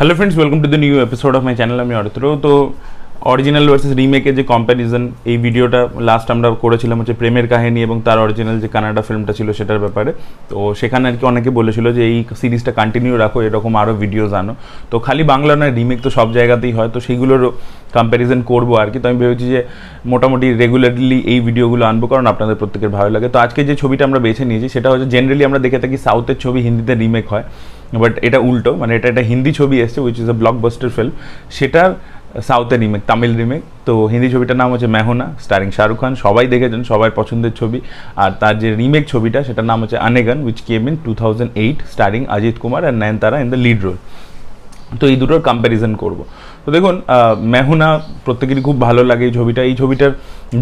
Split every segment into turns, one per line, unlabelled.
Hello friends, welcome to the new episode of my channel. আমি অর্থ তো original versus রিমেকের যে কম্প্যারিজন, এই ভিডিওটা লাস্ট আমরা করেছিলাম হচ্ছে প্রেমের কাহিনী এবং তার অরিজিনাল যে কানাডা ফিল্মটা ছিল সেটার ব্যাপারে। তো সেখানে আর কি অনেকে বলেছিল যে এই সিরিজটা কন্টিনিউ রাখো, এরকম আরও ভিডিওস আনো। তো খালি বাংলা নয়, রিমেক তো সব জায়গাতেই হয়, তো সেইগুলোরও কম্প্যারিজন করবো আর কি। তো আমি ভেবেছি যে মোটামুটি রেগুলারলি এই ভিডিওগুলো আনবো, কারণ আপনাদের প্রত্যেকের ভালো লাগে। তো আজকে যে ছবিটা আমরা বেছে নিয়েছি সেটা হচ্ছে, জেনারেলি আমরা দেখে থাকি সাউথের ছবি হিন্দিতে রিমেক হয়, বাট এটা উল্টো, মানে এটা একটা হিন্দি ছবি এসছে which is a blockbuster film, সেটার সাউথের রিমেক, তামিল রিমেক। তো হিন্দি ছবিটার নাম হচ্ছে मैं हूं ना, স্টারিং শাহরুখ খান, সবাই দেখেছেন, সবার পছন্দের ছবি। আর তার যে রিমেক ছবিটা সেটার নাম হচ্ছে Aegan, which came in 2008, starring Ajith Kumar and Nayanthara in the lead role. তো এই দুটোর কম্প্যারিজন করবো। তো দেখুন, मैं हूं ना প্রত্যেকেরই খুব ভালো লাগে এই ছবিটা। এই ছবিটার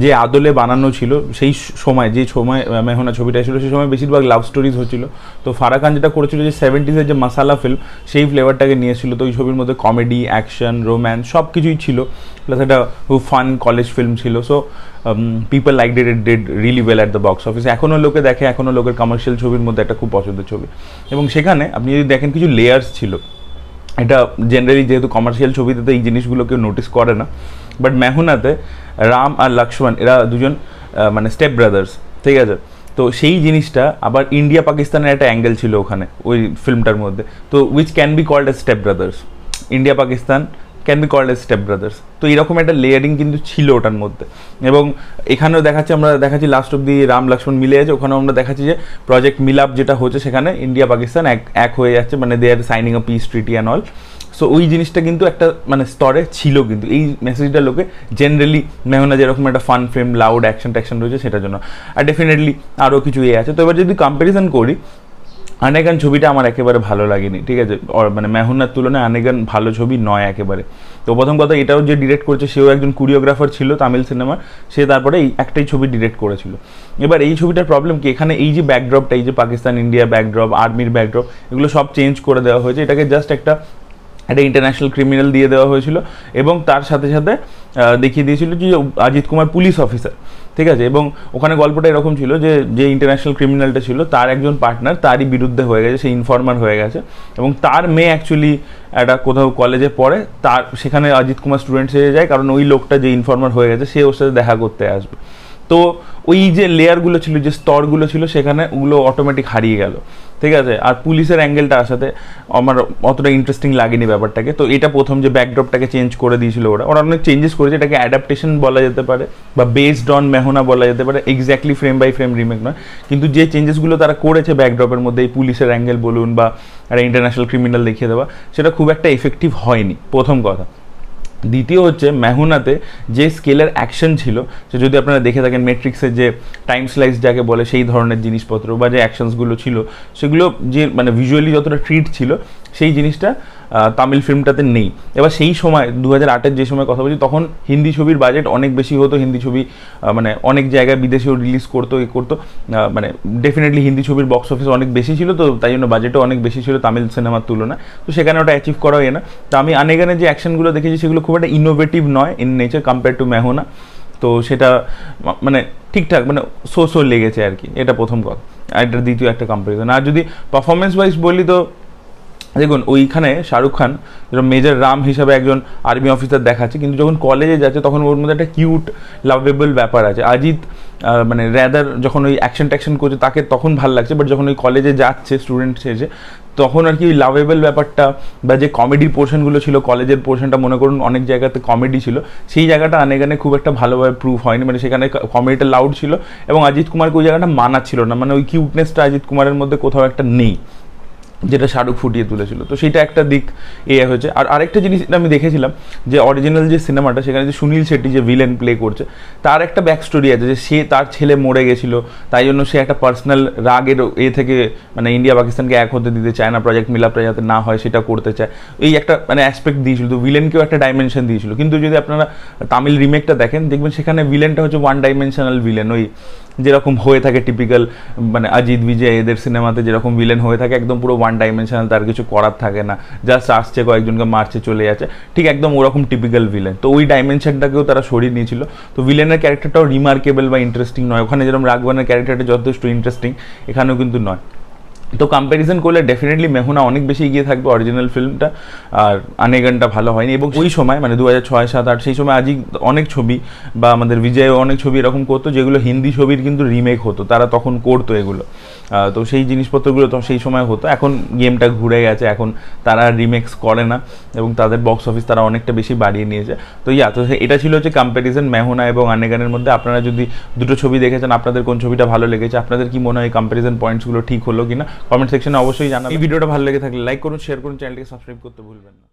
যে আদলে বানানো ছিল সেই সময়, যে সময় मैं हूं ना ছবিটা ছিল, সেই সময় বেশিরভাগ লাভ স্টোরিজ হচ্ছিল। তো ফারাহ খান যেটা করেছিল যে 70s যে মাসালা ফিল্ম, সেই ফ্লেভারটাকে নিয়েছিল। তো এই ছবির মধ্যে কমেডি, অ্যাকশন, রোম্যান্স সব কিছুই ছিল, প্লাস একটা খুব ফান কলেজ ফিল্ম ছিল। So people like did really well at the box office. এখনও লোকে দেখে, এখনও লোকের কমার্শিয়াল ছবির মধ্যে একটা খুব পছন্দের ছবি। এবং সেখানে আপনি যদি দেখেন কিছু লেয়ার্স ছিল। এটা জেনারেলি যেহেতু কমার্শিয়াল ছবিতে তো এই জিনিসগুলো কেউ নোটিস করে না, বাট मैं हूं ना-তে রাম আর লক্ষ্মণ এরা দুজন মানে স্টেপ ব্রাদার্স, ঠিক আছে। তো সেই জিনিসটা আবার ইন্ডিয়া পাকিস্তানের একটা অ্যাঙ্গেল ছিল ওখানে ওই ফিল্মটার মধ্যে। তো which can be called as step brothers, India Pakistan can be called as step brothers. তো এরকম একটা লেয়ারিং কিন্তু ছিল ওটার মধ্যে। এবং এখানেও দেখাচ্ছি, আমরা দেখাচ্ছি লাস্ট অব্দি রাম লক্ষ্মণ মিলে আছে, ওখানেও আমরা দেখাচ্ছি যে প্রজেক্ট মিলাপ যেটা হচ্ছে সেখানে ইন্ডিয়া পাকিস্তান এক হয়ে যাচ্ছে, মানে they are signing a peace treaty and all. So ওই জিনিসটা কিন্তু একটা মানে স্তরে ছিল, কিন্তু এই মেসেজটা লোকে জেনারেলি मैं हूं ना যেরকম একটা fun film, loud action traction রয়েছে সেটার জন্য। আর ডেফিনেটলি আরও কিছু আছে। তো এবার যদি কম্প্যারিজন করি, আনেগন ছবিটা আমার একেবারে ভালো লাগেনি, ঠিক আছে। মানে मैं हूं ना-র তুলনায় আনেগন ভালো ছবি নয় একেবারে। তো প্রথম কথা, এটাও যে ডিরেক্ট করেছে সেও একজন কোরিওগ্রাফার ছিল তামিল সিনেমার, সে তারপরে এই একটাই ছবি ডিরেক্ট করেছিল। এবার এই ছবিটার প্রবলেম কি, এখানে এই যে ব্যাকড্রপটা, এই যে পাকিস্তান ইন্ডিয়া ব্যাকড্রপ, আর্মির ব্যাকড্রপ, এগুলো সব চেঞ্জ করে দেওয়া হয়েছে। এটাকে জাস্ট একটা ইন্টারন্যাশনাল ক্রিমিনাল দিয়ে দেওয়া হয়েছিল, এবং তার সাথে সাথে দেখিয়ে দিয়েছিল যে অজিত কুমার পুলিশ অফিসার, ঠিক আছে। এবং ওখানে গল্পটা এরকম ছিল যে যে ইন্টারন্যাশনাল ক্রিমিনালটা ছিল তার একজন পার্টনার তারই বিরুদ্ধে হয়ে গেছে, সে ইনফর্মার হয়ে গেছে, এবং তার মেয়ে অ্যাকচুয়ালি একটা কোথাও কলেজে পড়ে, তার সেখানে অজিত কুমার স্টুডেন্ট সেজে যায়, কারণ ওই লোকটা যে ইনফর্মার হয়ে গেছে সে ওর সাথে দেখা করতে আসবে। তো ওই যে লেয়ারগুলো ছিল, যে স্তরগুলো ছিল, সেখানে ওগুলো অটোমেটিক হারিয়ে গেল, ঠিক আছে। আর পুলিশের অ্যাঙ্গেলটা আসাতে আমার অতটা ইন্টারেস্টিং লাগেনি ব্যাপারটাকে। তো এটা প্রথম যে ব্যাকড্রপটাকে চেঞ্জ করে দিয়েছিল ওরা অনেক চেঞ্জেস করেছে। এটাকে অ্যাডাপ্টেশন বলা যেতে পারে, বা বেসড অন मैं हूं ना বলা যেতে পারে, exactly frame by frame remake নয়। কিন্তু যে চেঞ্জেসগুলো তারা করেছে ব্যাকড্রপের মধ্যে, এই পুলিশের অ্যাঙ্গেল বলুন বা একটা ইন্টারন্যাশনাল ক্রিমিনাল দেখিয়ে দেওয়া, সেটা খুব একটা এফেক্টিভ হয়নি, প্রথম কথা। দ্বিতীয় হচ্ছে मैं हूं ना-তে যে স্কেলের অ্যাকশন ছিল, সে যদি আপনারা দেখে থাকেন ম্যাট্রিক্সের যে টাইম স্লাইস যাকে বলে সেই ধরনের জিনিসপত্র বা যে অ্যাকশনসগুলো ছিল, সেগুলো যে মানে ভিজুয়ালি যতটা ট্রিট ছিল সেই জিনিসটা তামিল ফিল্মটাতে নেই। এবার সেই সময় 2008-এর যে সময় কথা বলছি, তখন হিন্দি ছবির বাজেট অনেক বেশি হতো, হিন্দি ছবি মানে অনেক জায়গায় বিদেশেও রিলিজ করতো, করতো, মানে ডেফিনেটলি হিন্দি ছবির বক্স অফিস অনেক বেশি ছিল, তো তাই জন্য বাজেটও অনেক বেশি ছিল তামিল সিনেমার তুলনায়। তো সেখানে ওটা অ্যাচিভ করা হয় না। তো আমি আনেগানের যে অ্যাকশনগুলো দেখেছি সেগুলো খুব একটা ইনোভেটিভ নয় ইন নেচার কম্পেয়ার টু मैं हूं ना। তো সেটা মানে ঠিকঠাক মানে সো লেগেছে আর কি, এটা প্রথম কথা। আর এটা দ্বিতীয় একটা কম্পারিজন। আর যদি পারফরমেন্স ওয়াইজ বলি, তো দেখুন ওইখানে শাহরুখ খান যেরকম মেজর রাম হিসাবে একজন আর্মি অফিসার দেখাচ্ছে, কিন্তু যখন কলেজে যাচ্ছে তখন ওর মধ্যে একটা কিউট লাভেবল ব্যাপার আছে। অজিত মানে র্যাদার যখন ওই অ্যাকশন ট্যাকশন করছে তাকে তখন ভালো লাগছে, বাট যখন ওই কলেজে যাচ্ছে স্টুডেন্ট এসে, তখন আর কি ওই লাভেবল ব্যাপারটা বা যে কমেডির পোর্শনগুলো ছিল, কলেজের পোর্শনটা মনে করুন অনেক জায়গাতে কমেডি ছিল, সেই জায়গাটা আনেগানে খুব একটা ভালোভাবে প্রুফ হয়নি। মানে সেখানে কমেডিটা লাউড ছিল এবং অজিত কুমারকে ওই জায়গাটা মানাচ্ছিল না, মানে ওই কিউটনেসটা অজিত কুমারের মধ্যে কোথাও একটা নেই, যেটা শাহরুখ ফুটিয়ে তুলেছিল। তো সেইটা একটা দিক হয়েছে। আর আরেকটা জিনিস আমি দেখেছিলাম যে অরিজিনাল যে সিনেমাটা, সেখানে যে সুনীল শেট্টি যে ভিলেন প্লে করছে, তার একটা ব্যাক স্টোরি আছে যে সে তার ছেলে মরে গেছিলো, তাই জন্য সে একটা পার্সোনাল রাগের থেকে মানে ইন্ডিয়া পাকিস্তানকে এক হতে দিতে চায় না, প্রজেক্ট মিলাপটা যাতে না হয় সেটা করতে চায়, এই একটা মানে অ্যাসপেক্ট দিয়েছিল। তো ভিলেনকেও একটা ডাইমেনশন দিয়েছিল। কিন্তু যদি আপনারা তামিল রিমেকটা দেখেন, দেখবেন সেখানে ভিলেনটা হচ্ছে ওয়ান ডাইমেনশনাল ভিলেন, ওই যেরকম হয়ে থাকে টিপিক্যাল মানে অজিত বিজয় এদের সিনেমাতে যেরকম ভিলেন হয়ে থাকে, একদম পুরো ওয়ান ডাইমেনশনাল, তার কিছু করার থাকে না, জাস্ট আসছে কয়েকজনকে মারছে চলে যাচ্ছে, ঠিক একদম ওরকম টিপিক্যাল ভিলেন। তো ওই ডাইমেনশনটাকেও তারা সরিয়ে নিয়েছিল। তো ভিলেনের ক্যারেক্টারটাও রিমার্কেবল বা ইন্টারেস্টিং নয়। ওখানে যেরকম রাঘবানের ক্যারেক্টারটা যথেষ্ট ইন্টারেস্টিং, এখানেও কিন্তু নয়। তো কম্প্যারিজন করলে ডেফিনেটলি মেহুনা অনেক বেশি এগিয়ে থাকবে অরিজিনাল ফিল্মটা, আর আনেগানটা ভালো হয়নি। এবং ওই সময় মানে 2006, 7, 8 সেই সময় আজই অনেক ছবি বা আমাদের বিজয়ও অনেক ছবি এরকম করতো যেগুলো হিন্দি ছবির কিন্তু রিমেক হতো, তারা তখন করতো এগুলো। তো সেই জিনিসপত্রগুলো তো সেই সময় হতো। এখন গেমটা ঘুরে গেছে, এখন তারা রিমেক্স করে না এবং তাদের বক্স অফিস তারা অনেকটা বেশি বাড়িয়ে নিয়েছে। তো তো এটা ছিল হচ্ছে কম্প্যারিজন মেহুনা এবং আনেগানের মধ্যে। আপনারা যদি দুটো ছবি দেখেছেন, আপনাদের কোন ছবিটা ভালো লেগেছে, আপনাদের কি মনে হয় কম্প্যারিজন পয়েন্টসগুলো ঠিক হলো কিনা কমেন্ট সেকশনে অবশ্যই জানাবেন। এই ভিডিওটা ভালো লেগে থাকলে লাইক করুন, শেয়ার করুন, চ্যানেলটিকে সাবস্ক্রাইব করতে ভুলবেন না।